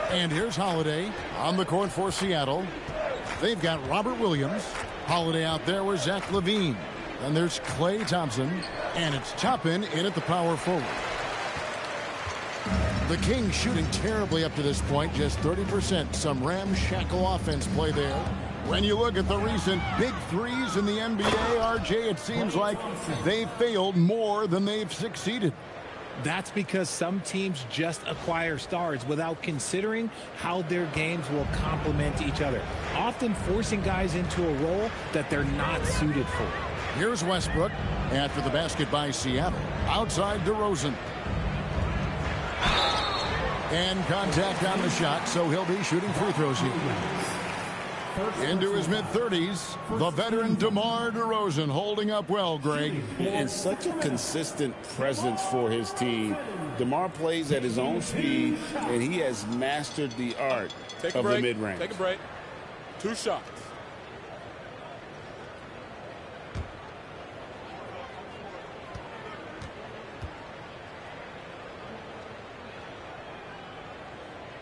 And here's Holiday on the court for Seattle. They've got Robert Williams. Holiday out there with Zach LaVine. And there's Klay Thompson. And it's Toppin in at the power forward. The Kings shooting terribly up to this point, just 30%. Some ramshackle offense play there. When you look at the recent big threes in the NBA, RJ, it seems like they've failed more than they've succeeded. That's because some teams just acquire stars without considering how their games will complement each other, often forcing guys into a role that they're not suited for. Here's Westbrook after the basket by Seattle. Outside DeRozan. And contact on the shot, so he'll be shooting free throws here. Into his mid-30s, the veteran DeMar DeRozan holding up well, Greg. And such a consistent presence for his team. DeMar plays at his own speed, and he has mastered the art of the mid-range. Take a break. 2 shots.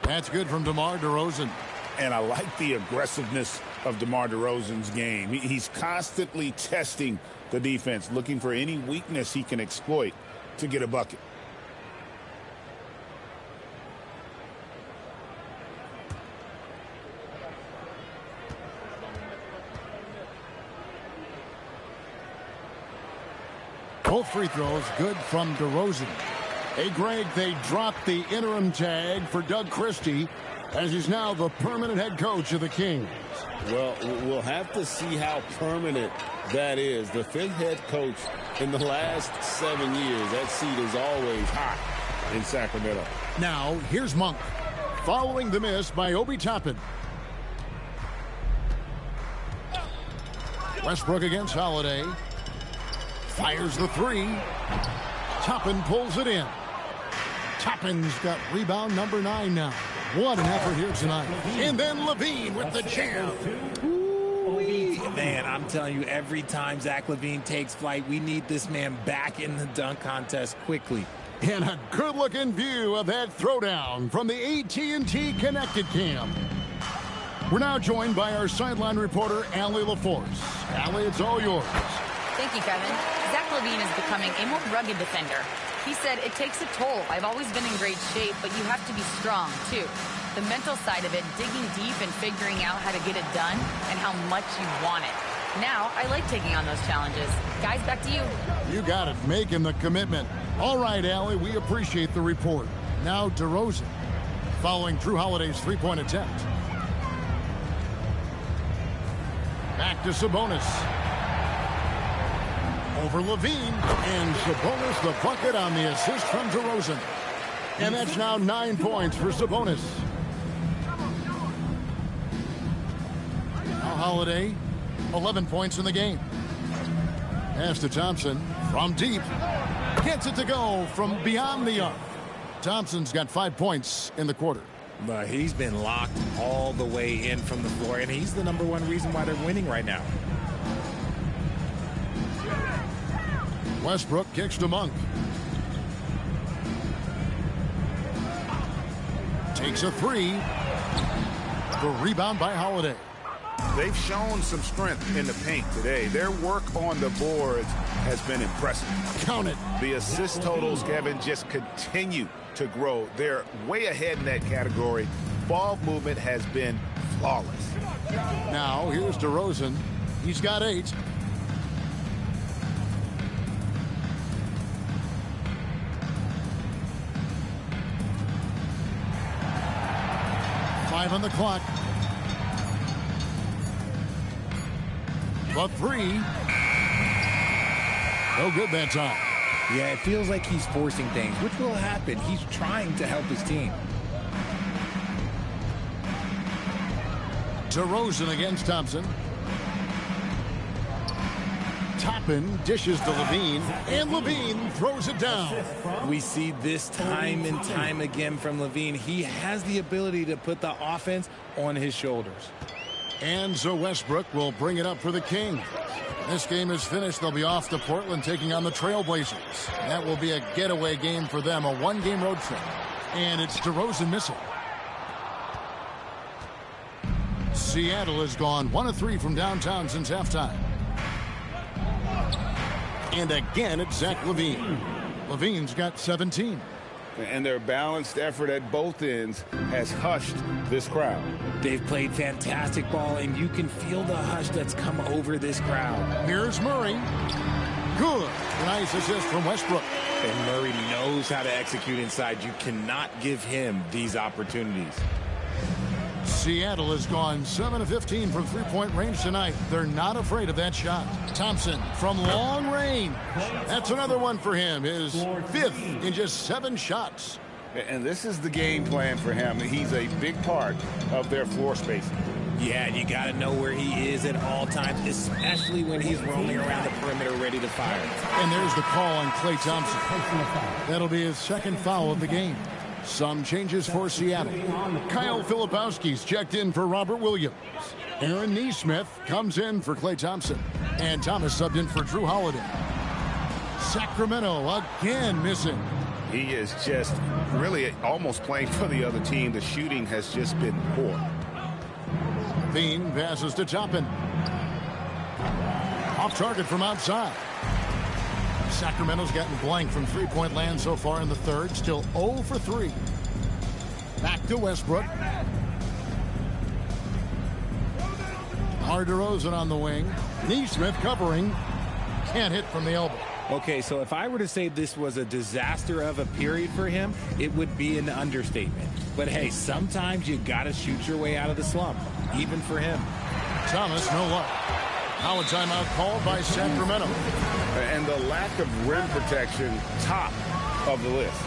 That's good from DeMar DeRozan. And I like the aggressiveness of DeMar DeRozan's game. He's constantly testing the defense, looking for any weakness he can exploit to get a bucket. Both free throws good from DeRozan. Hey, Greg, they dropped the interim tag for Doug Christie, as he's now the permanent head coach of the Kings. Well, we'll have to see how permanent that is. The 5th head coach in the last 7 years. That seat is always hot in Sacramento. Now, here's Monk, following the miss by Obi Toppin. Westbrook against Holiday. Fires the 3. Toppin pulls it in. Toppin's got rebound number 9 now. What an effort here tonight. And then LaVine with the jam. Man, I'm telling you, every time Zach LaVine takes flight, we need this man back in the dunk contest quickly. And a good-looking view of that throwdown from the AT&T Connected Cam. We're now joined by our sideline reporter, Allie LaForce. Allie, it's all yours. Thank you, Kevin. Zach LaVine is becoming a more rugged defender. He said, it takes a toll. I've always been in great shape, but you have to be strong, too. The mental side of it, digging deep and figuring out how to get it done and how much you want it. Now, I like taking on those challenges. Guys, back to you. You got it. Making the commitment. All right, Allie, we appreciate the report. Now, DeRozan, following Drew Holiday's three-point attempt. Back to Sabonis. Over LaVine, and Sabonis the bucket on the assist from DeRozan. And that's now 9 points for Sabonis. Now Holiday, 11 points in the game. Pass to Thompson from deep. Gets it to go from beyond the arc. Thompson's got 5 points in the quarter. But he's been locked all the way in from the floor, and he's the #1 reason why they're winning right now. Westbrook kicks to Monk. Takes a 3. The rebound by Holiday. They've shown some strength in the paint today. Their work on the boards has been impressive. Count it. The assist totals, Kevin, just continue to grow. They're way ahead in that category. Ball movement has been flawless. Now here's DeRozan. He's got 8. On the clock. The 3. No good that time. Yeah, it feels like he's forcing things, which will happen. He's trying to help his team. DeRozan against Thompson. Toppin dishes to LaVine, and LaVine throws it down. We see this time and time again from LaVine. He has the ability to put the offense on his shoulders. And so Westbrook will bring it up for the Kings. This game is finished. They'll be off to Portland taking on the Trailblazers. That will be a getaway game for them, a 1-game road trip. And it's DeRozan missing. Seattle has gone 1 of 3 from downtown since halftime. And again, it's Zach LaVine. LaVine's got 17. And their balanced effort at both ends has hushed this crowd. They've played fantastic ball, and you can feel the hush that's come over this crowd. Here's Murray. Good. Nice assist from Westbrook. And Murray knows how to execute inside. You cannot give him these opportunities. Seattle has gone 7 of 15 from three-point range tonight. They're not afraid of that shot. Thompson from long range. That's another one for him. His 5th in just 7 shots. And this is the game plan for him. He's a big part of their floor spacing. Yeah, you got to know where he is at all times, especially when he's roaming around the perimeter ready to fire. And there's the call on Klay Thompson. That'll be his 2nd foul of the game. Some changes for Seattle. Kyle Filipowski's checked in for Robert Williams. Aaron Nesmith comes in for Klay Thompson. And Thomas subbed in for Drew Holiday. Sacramento again missing. He is just really almost playing for the other team. The shooting has just been poor. Bean passes to Toppin. Off target from outside. Sacramento's gotten blank from three-point land so far in the 3rd. Still 0 for 3. Back to Westbrook. DeRozan on the wing. Nesmith covering. Can't hit from the elbow. Okay, so if I were to say this was a disaster of a period for him, it would be an understatement. But hey, sometimes you got to shoot your way out of the slump, even for him. Thomas, no luck. Now a timeout called by Sacramento. And the lack of rim protection, top of the list.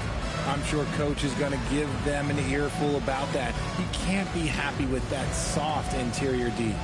I'm sure coach is going to give them an earful about that. You can't be happy with that soft interior D.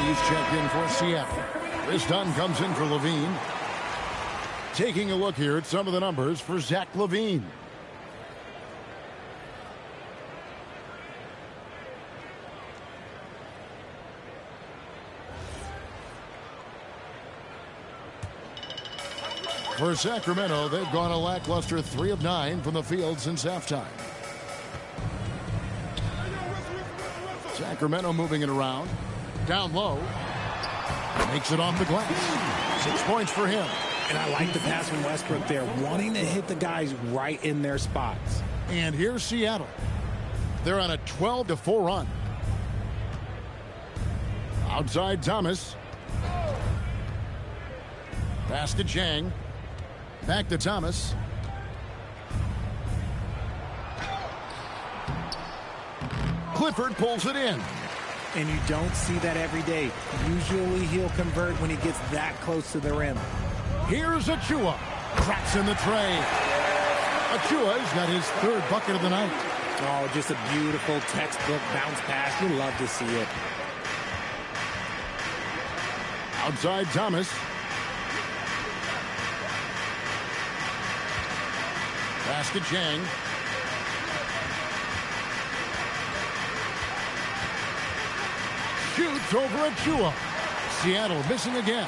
He's checked in for Seattle. Chris Dunn comes in for LaVine. Taking a look here at some of the numbers for Zach LaVine. For Sacramento, they've gone a lackluster 3 of 9 from the field since halftime. Sacramento moving it around. Down low. Makes it off the glass. 6 points for him. And I like the pass from Westbrook there, wanting to hit the guys right in their spots. And here's Seattle. They're on a 12-4 run. Outside Thomas. Pass to Chang. Back to Thomas. Clifford pulls it in. And you don't see that every day. Usually he'll convert when he gets that close to the rim. Here's Achua. Cracks in the tray. Achua's got his 3rd bucket of the night. Oh, just a beautiful textbook bounce pass. You love to see it. Outside Thomas. Pass to Chang. Shoots over Achua. Seattle missing again.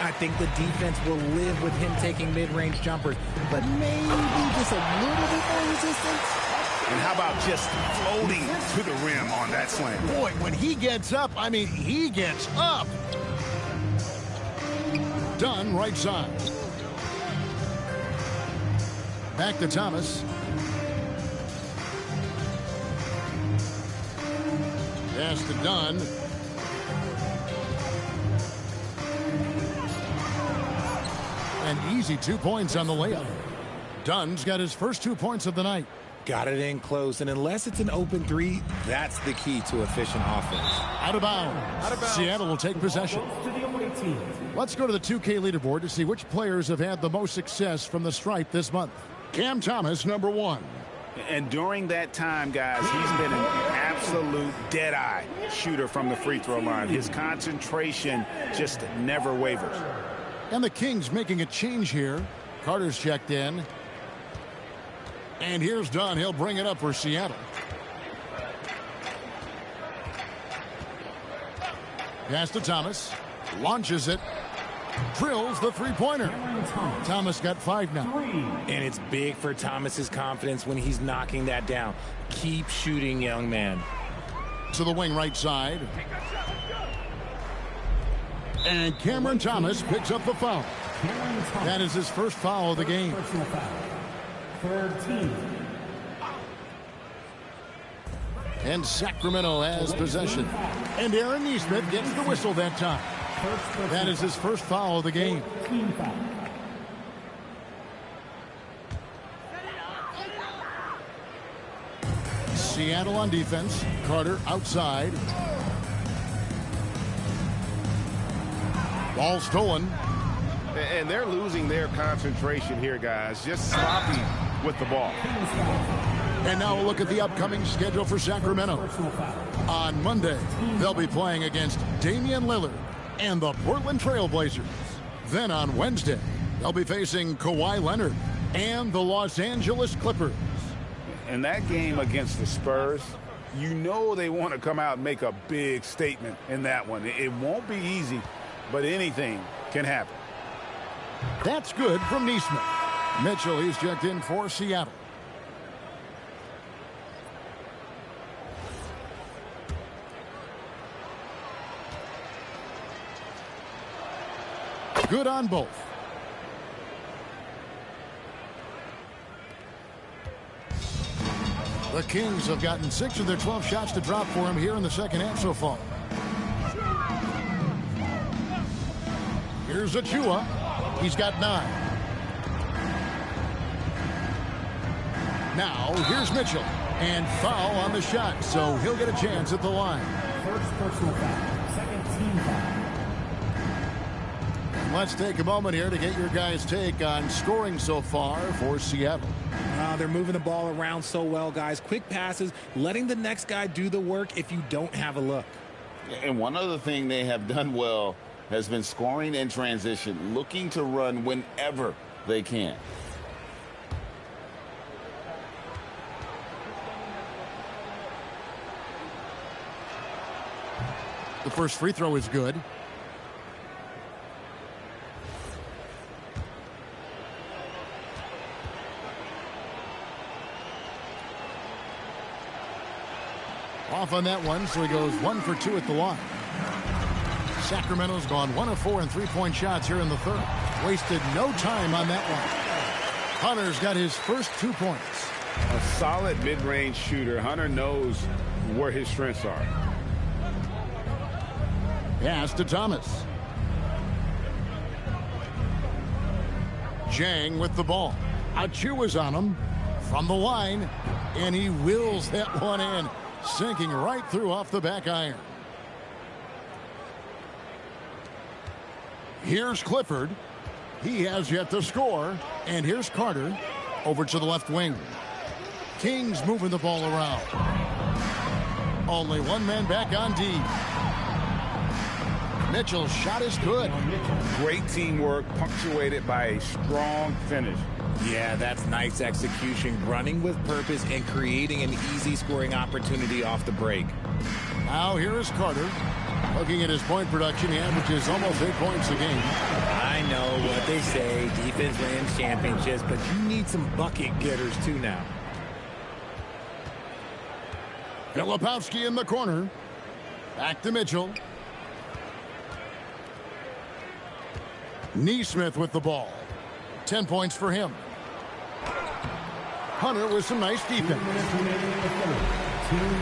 I think the defense will live with him taking mid-range jumpers, but maybe just a little bit more resistance. And how about just floating to the rim on that slam? Boy, when he gets up, I mean, he gets up. Dunn, right side. Back to Thomas. Pass to Dunn. An easy 2 points on the layup. Dunn's got his first 2 points of the night. Got it in close, and unless it's an open three, that's the key to efficient offense. Out of bounds. Seattle will take possession. Let's go to the 2K leaderboard to see which players have had the most success from the stripe this month. Cam Thomas, number 1. And during that time, guys, he's been an absolute dead-eye shooter from the free throw line. His concentration just never wavers. And the Kings making a change here. Carter's checked in. And here's Dunn. He'll bring it up for Seattle. Pass to Thomas. Launches it. Drills the three-pointer. Thomas got 5 now. And it's big for Thomas's confidence when he's knocking that down. Keep shooting, young man. To the wing right side. And Cameron Thomas picks up the foul. That is his first foul of the game. And Sacramento has possession. And Aaron Nesmith gets the whistle that time. That is his first foul of the game. Seattle on defense. Carter outside. Ball stolen. And they're losing their concentration here, guys. Just sloppy with the ball. And now a look at the upcoming schedule for Sacramento. On Monday, they'll be playing against Damian Lillard and the Portland Trail Blazers. Then on Wednesday, they'll be facing Kawhi Leonard and the Los Angeles Clippers. And that game against the Spurs, you know they want to come out and make a big statement in that one. It won't be easy, but anything can happen. That's good from Nesmith. Mitchell, he's checked in for Seattle. Good on both. The Kings have gotten 6 of their 12 shots to drop for him here in the second half so far. Here's Achua. He's got 9. Now, here's Mitchell. And foul on the shot, so he'll get a chance at the line. First personal foul. Second team foul. Let's take a moment here to get your guys' take on scoring so far for Seattle. They're moving the ball around so well, guys. Quick passes, letting the next guy do the work if you don't have a look. And one other thing they have done well has been scoring in transition, looking to run whenever they can. The first free throw is good. Off on that one, so he goes 1 for 2 at the line. Sacramento's gone 1 of 4 in three-point shots here in the third. Wasted no time on that one. Hunter's got his first 2 points. A solid mid-range shooter. Hunter knows where his strengths are. Pass to Thomas. Jang with the ball. Achua's on him from the line, and he wills that one in, sinking right through off the back iron. Here's Clifford. He has yet to score. And here's Carter over to the left wing. Kings moving the ball around. Only one man back on D. Mitchell's shot is good. Great teamwork, punctuated by a strong finish. Yeah, that's nice execution, running with purpose and creating an easy scoring opportunity off the break. Now here is Carter. Looking at his point production, he averages almost 8 points a game. I know what they say, defense wins championships, but you need some bucket getters too now. Filipowski in the corner. Back to Mitchell. Neesmith with the ball. 10 points for him. Hunter with some nice defense.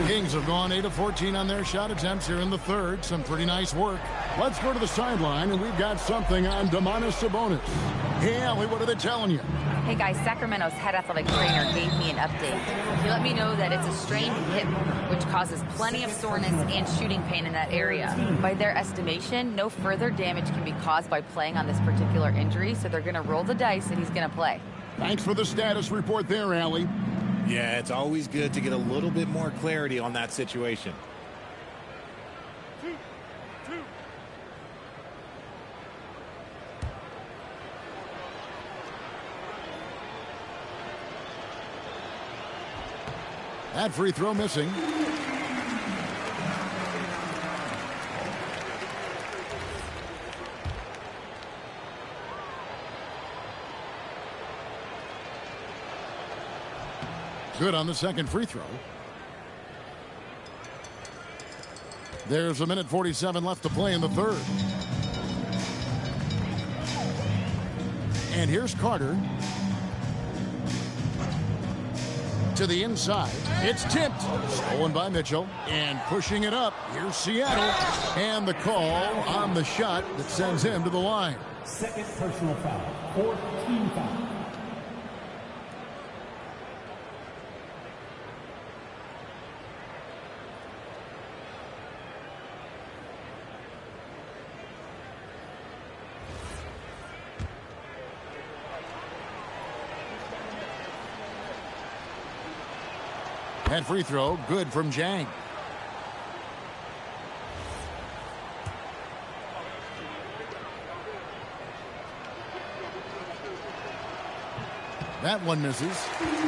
Kings have gone 8 of 14 on their shot attempts here in the third. Some pretty nice work. Let's go to the sideline, and we've got something on Domantas Sabonis. Hey, Allie, what are they telling you? Hey guys, Sacramento's head athletic trainer gave me an update. He let me know that it's a strained hip, which causes plenty of soreness and shooting pain in that area. By their estimation, no further damage can be caused by playing on this particular injury, so they're going to roll the dice and he's going to play. Thanks for the status report there, Allie. Yeah, it's always good to get a little bit more clarity on that situation. That free throw missing. Good on the second free throw. There's a minute 47 left to play in the third. And here's Carter. To the inside. It's tipped. Stolen by Mitchell. And pushing it up. Here's Seattle. And the call on the shot that sends him to the line. Second personal foul. Fourth team foul. That free throw, good from Jang. That one misses.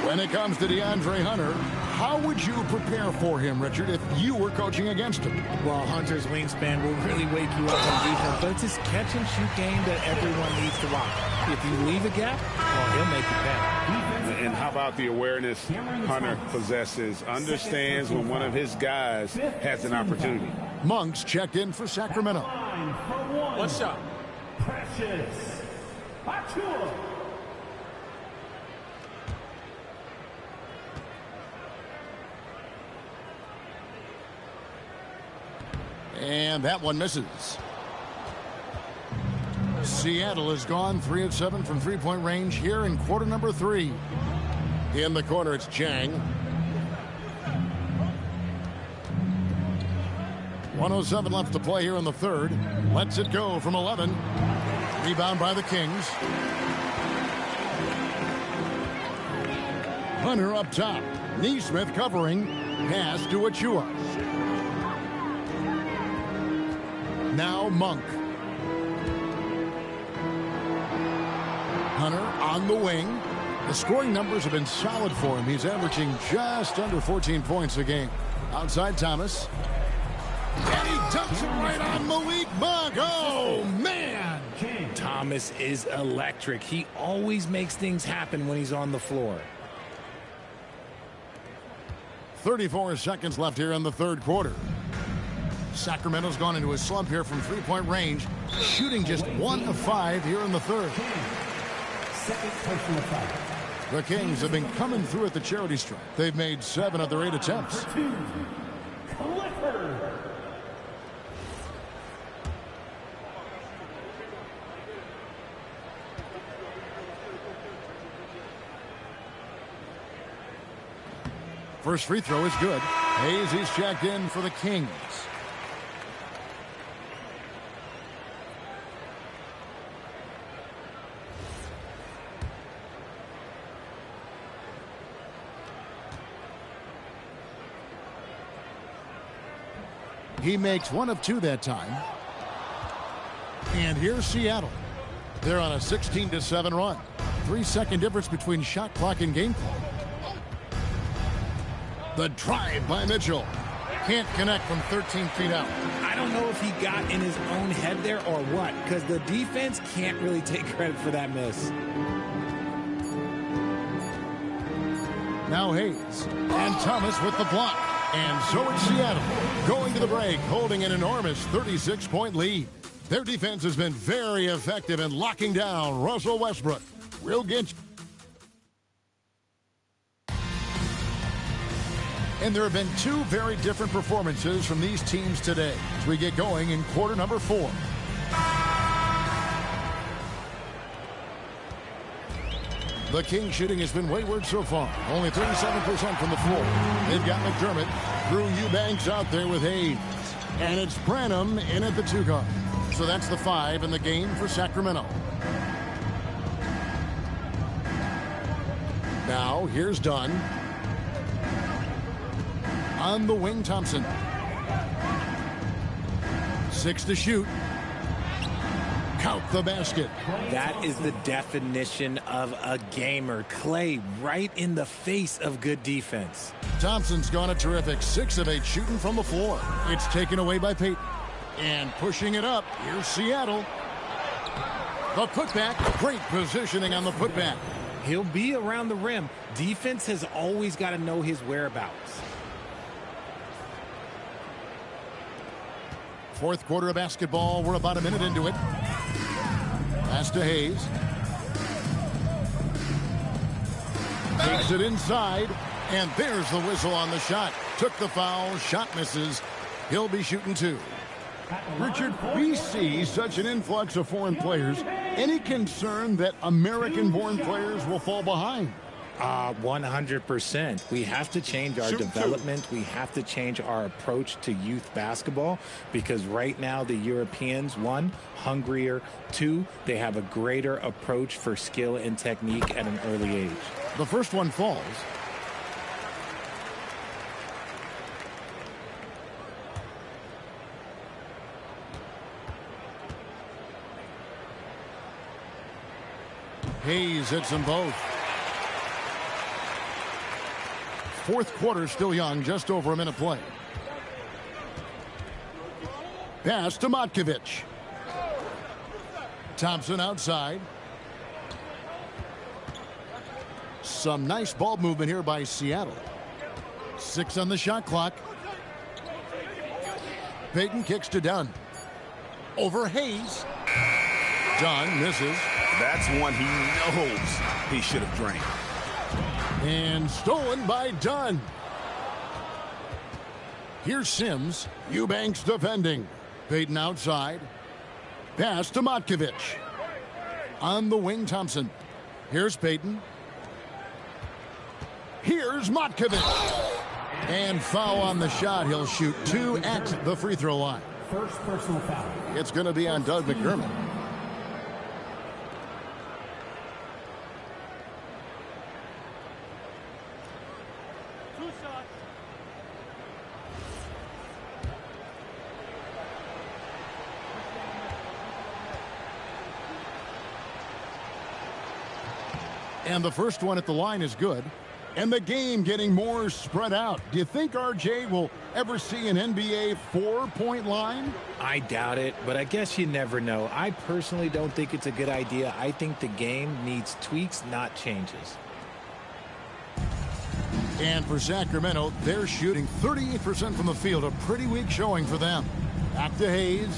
When it comes to DeAndre Hunter, how would you prepare for him, Richard, if you were coaching against him? Well, Hunter's wingspan will really wake you up on defense, but it's his catch-and-shoot game that everyone needs to watch. If you leave a gap, well, he'll make you pay. And how about the awareness Hunter possesses, understands when one of his guys has an opportunity. Monks checked in for Sacramento. One shot. Precious Achiuwa. And that one misses. Seattle has gone 3 of 7 from three-point range here in quarter number 3. In the corner, it's Jang. 1:07 left to play here in the third. Lets it go from 11. Rebound by the Kings. Hunter up top. Neesmith covering. Pass to Achiuwa. Now Monk. Hunter on the wing. The scoring numbers have been solid for him. He's averaging just under 14 points a game. Outside Thomas. And he dumps it right on Malik Monk. Oh, man. Thomas is electric. He always makes things happen when he's on the floor. 34 seconds left here in the third quarter. Sacramento's gone into a slump here from three-point range, shooting just 1 of 5 here in the third. Second personal foul. The Kings have been coming through at the charity stripe. They've made 7 of their 8 attempts. Clifford. First free throw is good. Hayes is checked in for the Kings. He makes 1 of 2 that time. And here's Seattle. They're on a 16-7 run. 3-second difference between shot clock and game clock. The drive by Mitchell. Can't connect from 13 feet out. I don't know if he got in his own head there or what, because the defense can't really take credit for that miss. Now Hayes. And Thomas with the block. And so it's Seattle going to the break, holding an enormous 36-point lead. Their defense has been very effective in locking down Russell Westbrook. We'll get you. And there have been two very different performances from these teams today as we get going in quarter number 4. The Kings shooting has been wayward so far. Only 37% from the floor. They've got McDermott, Drew Eubanks out there with Hayes. And it's Branham in at the 2 guard. So that's the 5 in the game for Sacramento. Now here's Dunn. On the wing, Thompson. 6 to shoot. Count the basket. That is the definition of a gamer. Clay right in the face of good defense. Thompson's gone a terrific 6 of 8 shooting from the floor. It's taken away by Payton. And pushing it up, here's Seattle. The putback, great positioning on the putback. He'll be around the rim. Defense has always got to know his whereabouts. Fourth quarter of basketball. We're about a minute into it. Pass to Hayes. Takes it inside. And there's the whistle on the shot. Took the foul. Shot misses. He'll be shooting 2. Richard, we see such an influx of foreign players. Any concern that American-born players will fall behind? 100%. We have to change our development. We have to change our approach to youth basketball because right now the Europeans, 1, hungrier, 2, they have a greater approach for skill and technique at an early age. The first one falls. Hayes hits them both. Fourth quarter still young, just over a minute play. Pass to Matkovic. Thompson outside. Some nice ball movement here by Seattle. 6 on the shot clock. Payton kicks to Dunn. Over Hayes. Dunn misses. That's one he knows he should have drained. And stolen by Dunn. Here's Sims. Eubanks defending. Payton outside. Pass to Matkovic. On the wing, Thompson. Here's Payton. Here's Matkovic. And foul on the shot. He'll shoot 2 at the free throw line. First personal foul. It's going to be on Doug McDermott. And the first one at the line is good. And the game getting more spread out. Do you think RJ will ever see an NBA 4-point line? I doubt it, but I guess you never know. I personally don't think it's a good idea. I think the game needs tweaks, not changes. And for Sacramento, they're shooting 38% from the field. A pretty weak showing for them. Back to Hayes.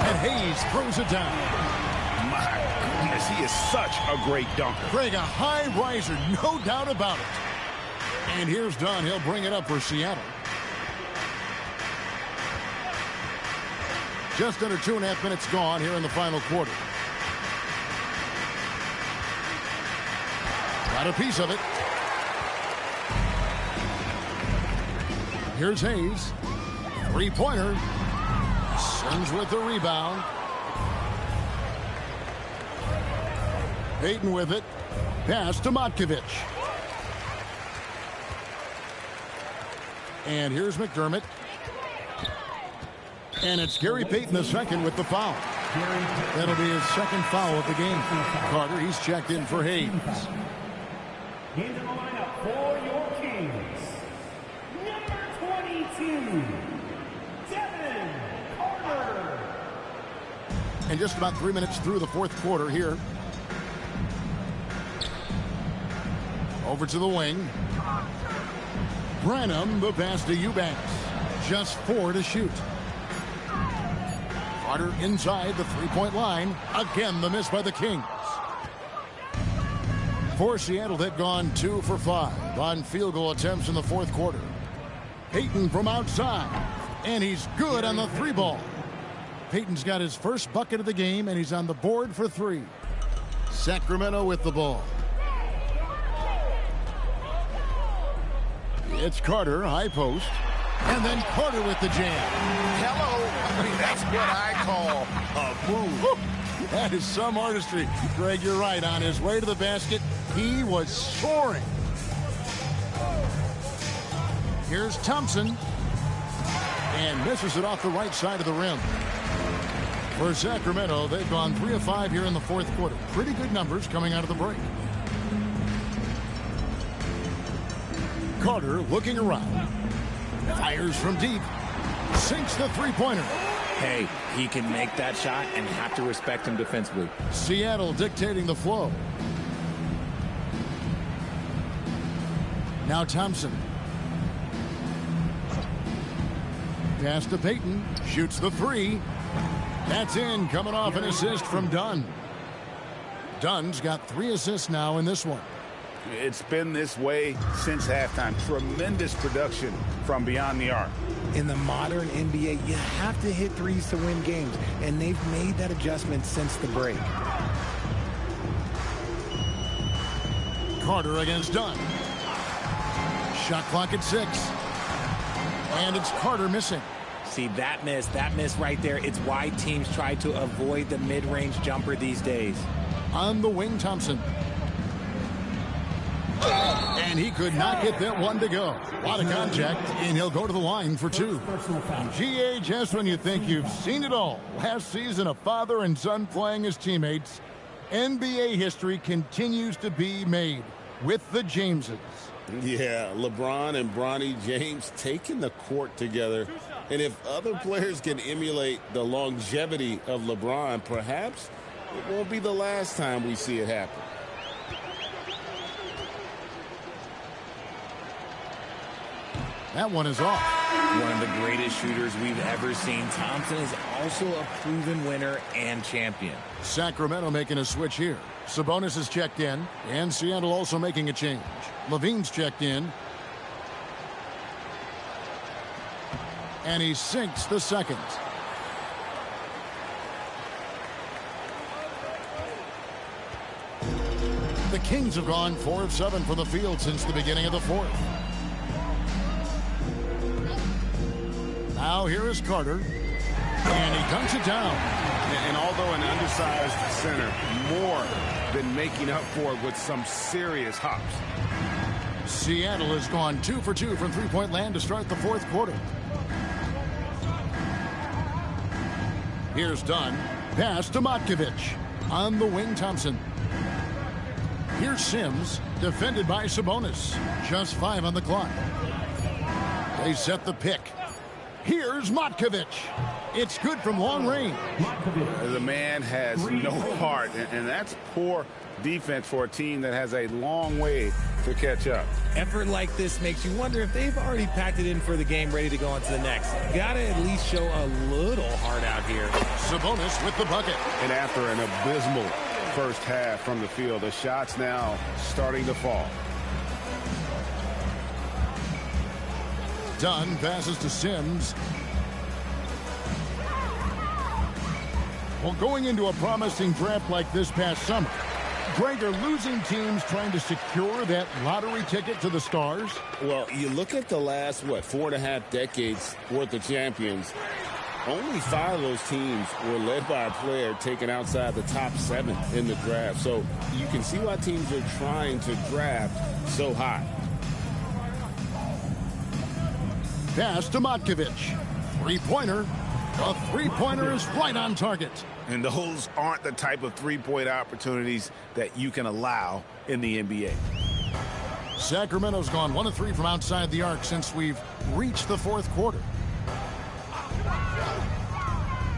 And Hayes throws it down. My goodness, he is such a great dunker. Greg, a high riser, no doubt about it. And here's Dunn. He'll bring it up for Seattle. Just under 2.5 minutes gone here in the final quarter. Got a piece of it. Here's Hayes. Three-pointer. Sims with the rebound. Payton with it. Pass to Matkovic. And here's McDermott. And it's Gary Payton II with the foul. That'll be his second foul of the game. Carter, he's checked in for Hayes. Into the lineup for your Kings. Number 22, Devin Carter. And just about 3 minutes through the fourth quarter here. Over to the wing. Branham, the pass to Eubanks. Just 4 to shoot. Carter inside the three-point line. Again, the miss by the Kings. For Seattle, they've gone 2 for 5 on field goal attempts in the fourth quarter. Payton from outside. And he's good on the 3-ball. Payton's got his first bucket of the game, and he's on the board for 3. Sacramento with the ball. It's Carter, high post. And then Carter with the jam. Hello. I mean, that's what I call a move. That is some artistry. Greg, you're right. On his way to the basket, he was soaring. Here's Thompson. And misses it off the right side of the rim. For Sacramento, they've gone 3 of 5 here in the fourth quarter. Pretty good numbers coming out of the break. Carter looking around. Fires from deep. Sinks the three-pointer. Hey, he can make that shot and have to respect him defensively. Seattle dictating the flow. Now Thompson. Pass to Payton. Shoots the 3. That's in, coming off an assist from Dunn. Dunn's got 3 assists now in this one. It's been this way since halftime. Tremendous production from beyond the arc. In the modern NBA, you have to hit threes to win games, and they've made that adjustment since the break. Carter against Dunn. Shot clock at 6. And it's Carter missing. See, that miss right there, it's why teams try to avoid the mid-range jumper these days. On the wing, Thompson. And he could not get that one to go. A lot of contact, and he'll go to the line for 2. GA, just when you think you've seen it all. Last season, a father and son playing as teammates. NBA history continues to be made with the Jameses. Yeah, LeBron and Bronny James taking the court together. And if other players can emulate the longevity of LeBron, perhaps it won't be the last time we see it happen. That one is off. One of the greatest shooters we've ever seen. Thompson is also a proven winner and champion. Sacramento making a switch here. Sabonis is checked in, and Seattle also making a change. Levine's checked in. And he sinks the second. The Kings have gone 4 of 7 from the field since the beginning of the fourth. Now here is Carter. And he dunks it down. And although an undersized center, more than making up for it with some serious hops. Seattle has gone 2 for 2 from three-point land to start the fourth quarter. Here's Dunn. Pass to Matkovic. On the wing, Thompson. Here's Sims. Defended by Sabonis. Just 5 on the clock. They set the pick. Here's Matkovic. It's good from long range. The man has no heart, and that's poor defense for a team that has a long way to catch up. Effort like this makes you wonder if they've already packed it in for the game, ready to go on to the next. Gotta at least show a little heart out here. Sabonis with the bucket. And after an abysmal first half from the field, the shots now starting to fall. Dunn passes to Sims. Well, going into a promising draft like this past summer, Greg, are losing teams trying to secure that lottery ticket to the stars? Well, you look at the last, 4.5 decades worth of champions. Only 5 of those teams were led by a player taken outside the top 7 in the draft. So you can see why teams are trying to draft so high. Pass to Matkovic. Three-pointer. A three-pointer is right on target. And those aren't the type of three-point opportunities that you can allow in the NBA. Sacramento's gone 1 of 3 from outside the arc since we've reached the fourth quarter.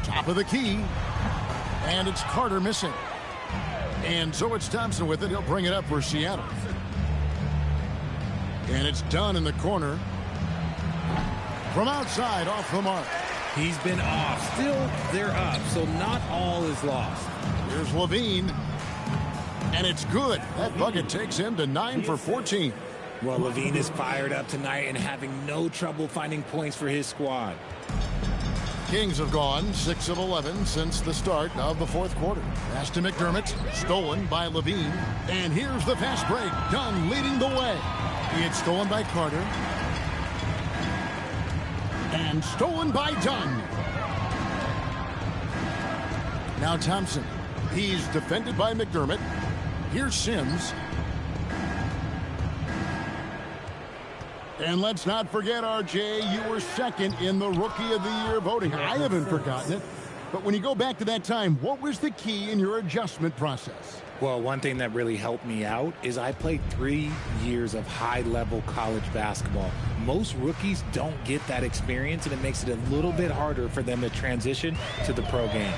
Top of the key. And it's Carter missing. And so it's Thompson with it. He'll bring it up for Seattle. And it's Dunn in the corner. From outside, off the mark. He's been off. Still, they're up, so not all is lost. Here's Levine. And it's good. That bucket takes him to 9 for 14. Well, Levine is fired up tonight and having no trouble finding points for his squad. Kings have gone 6 of 11 since the start of the fourth quarter. Pass to McDermott, stolen by Levine. And here's the fast break. Dunn leading the way. It's stolen by Carter. And stolen by Dunn. Now Thompson. He's defended by McDermott. Here's Sims. And let's not forget, RJ, you were second in the Rookie of the Year voting. I haven't forgotten it. But when you go back to that time, what was the key in your adjustment process? Well, one thing that really helped me out is I played 3 years of high-level college basketball. Most rookies don't get that experience, and it makes it a little bit harder for them to transition to the pro game.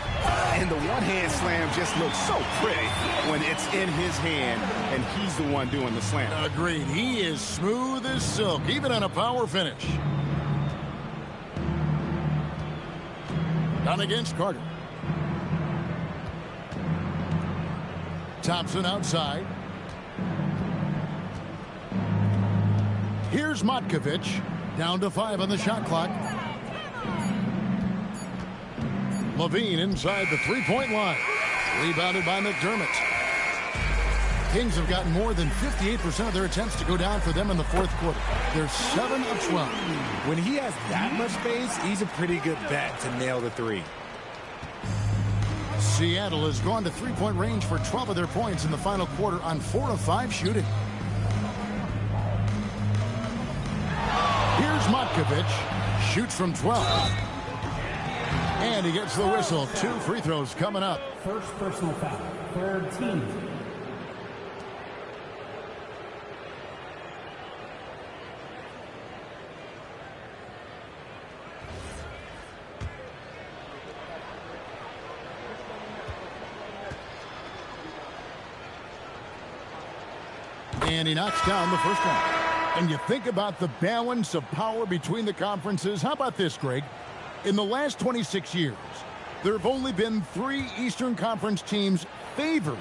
And the one-hand slam just looks so pretty when it's in his hand, and he's the one doing the slam. Agreed. He is smooth as silk, even on a power finish. Done against Carter. Thompson outside. Here's Matkovic. Down to 5 on the shot clock. Levine inside the three-point line. Rebounded by McDermott. Kings have gotten more than 58% of their attempts to go down for them in the fourth quarter. They're 7 of 12. When he has that much space, he's a pretty good bet to nail the three. Seattle has gone to three-point range for 12 of their points in the final quarter on 4 of 5 shooting. Here's Matkovic. Shoots from 12. And he gets the whistle. 2 free throws coming up. First personal foul. Third team. And he knocks down the first one. And you think about the balance of power between the conferences. How about this, Greg? In the last 26 years, there have only been 3 Eastern Conference teams favored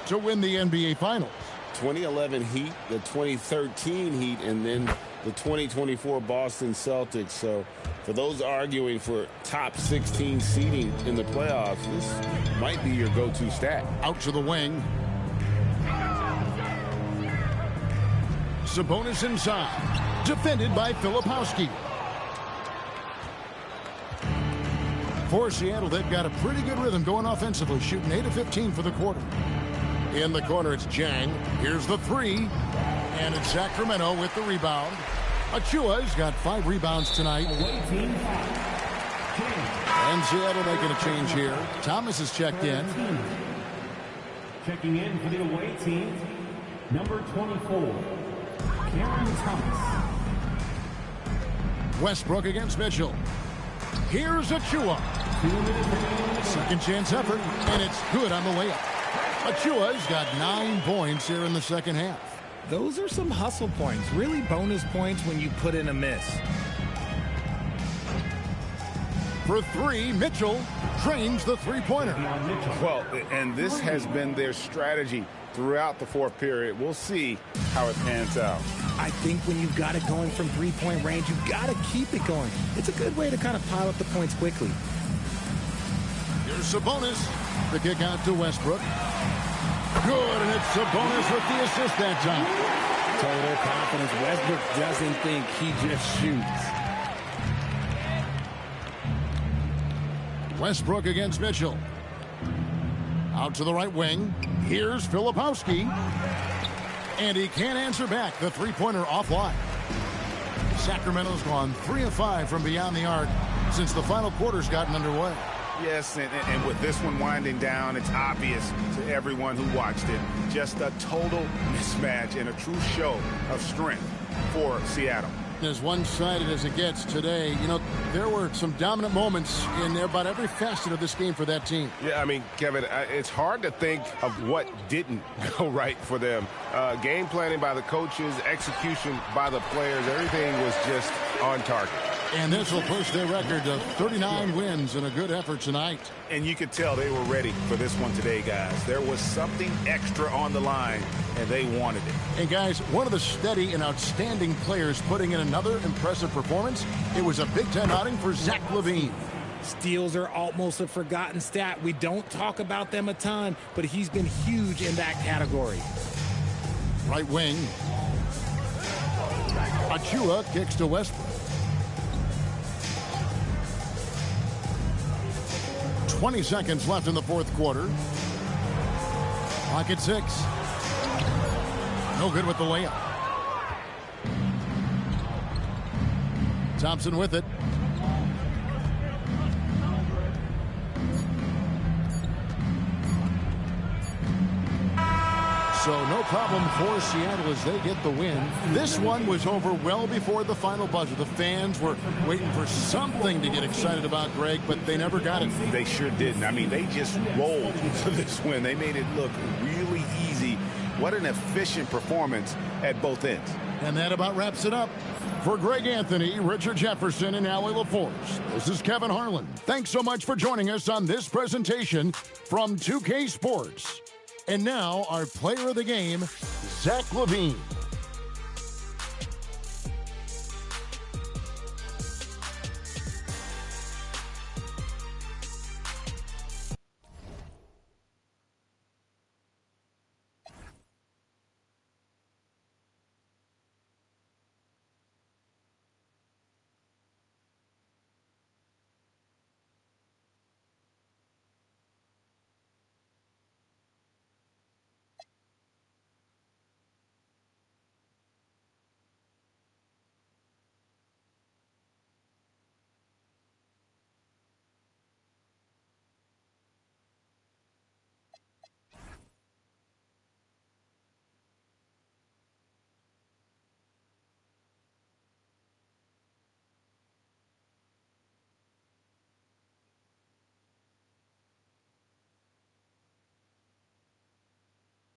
to win the NBA Finals. 2011 Heat, the 2013 Heat, and then the 2024 Boston Celtics. So for those arguing for top 16 seeding in the playoffs, this might be your go-to stat. Out to the wing. Sabonis inside. Defended by Filipowski. For Seattle, they've got a pretty good rhythm going offensively, shooting 8 of 15 for the quarter. In the corner, it's Jang. Here's the 3. And it's Sacramento with the rebound. Achua's got 5 rebounds tonight. And Seattle making a change here. Thomas is checked in. Checking in for the away team, number 24. Cameron Thomas. Westbrook against Mitchell. Here's Achua. Second chance effort, and it's good on the layup. Achua's got 9 points here in the second half. Those are some hustle points, really bonus points when you put in a miss. For 3, Mitchell drains the three-pointer. Well, and this has been their strategy throughout the fourth period. We'll see how it pans out. I think when you've got it going from three-point range, you've got to keep it going. It's a good way to kind of pile up the points quickly. Here's Sabonis. The kick out to Westbrook. Good, and it's Sabonis with the assist that time. Total confidence. Westbrook doesn't think, he just shoots. Westbrook against Mitchell. Out to the right wing. Here's Filipowski. And he can't answer back. The three-pointer offline. Sacramento's gone 3 of 5 from beyond the arc since the final quarter's gotten underway. Yes, and with this one winding down, it's obvious to everyone who watched it. Just a total mismatch and a true show of strength for Seattle. As one-sided as it gets today, you know, there were some dominant moments in about every facet of this game for that team. Yeah, I mean, Kevin, it's hard to think of what didn't go right for them. Game planning by the coaches, execution by the players, everything was just on target. And this will push their record to 39 wins and a good effort tonight. And you could tell they were ready for this one today, guys. There was something extra on the line, and they wanted it. And, guys, one of the steady and outstanding players putting in another impressive performance, it was a Big Ten outing for Zach LaVine. Steals are almost a forgotten stat. We don't talk about them a ton, but he's been huge in that category. Right wing. Achua kicks to Westbrook. 20 seconds left in the fourth quarter. Clock at 6. No good with the layup. Thompson with it. So no problem for Seattle as they get the win. This one was over well before the final buzzer. The fans were waiting for something to get excited about, Greg, but they never got it. They sure didn't. I mean, they just rolled to this win. They made it look really easy. What an efficient performance at both ends. And that about wraps it up. For Greg Anthony, Richard Jefferson, and Allie LaForce, this is Kevin Harlan. Thanks so much for joining us on this presentation from 2K Sports. And now, our player of the game, Zach LaVine.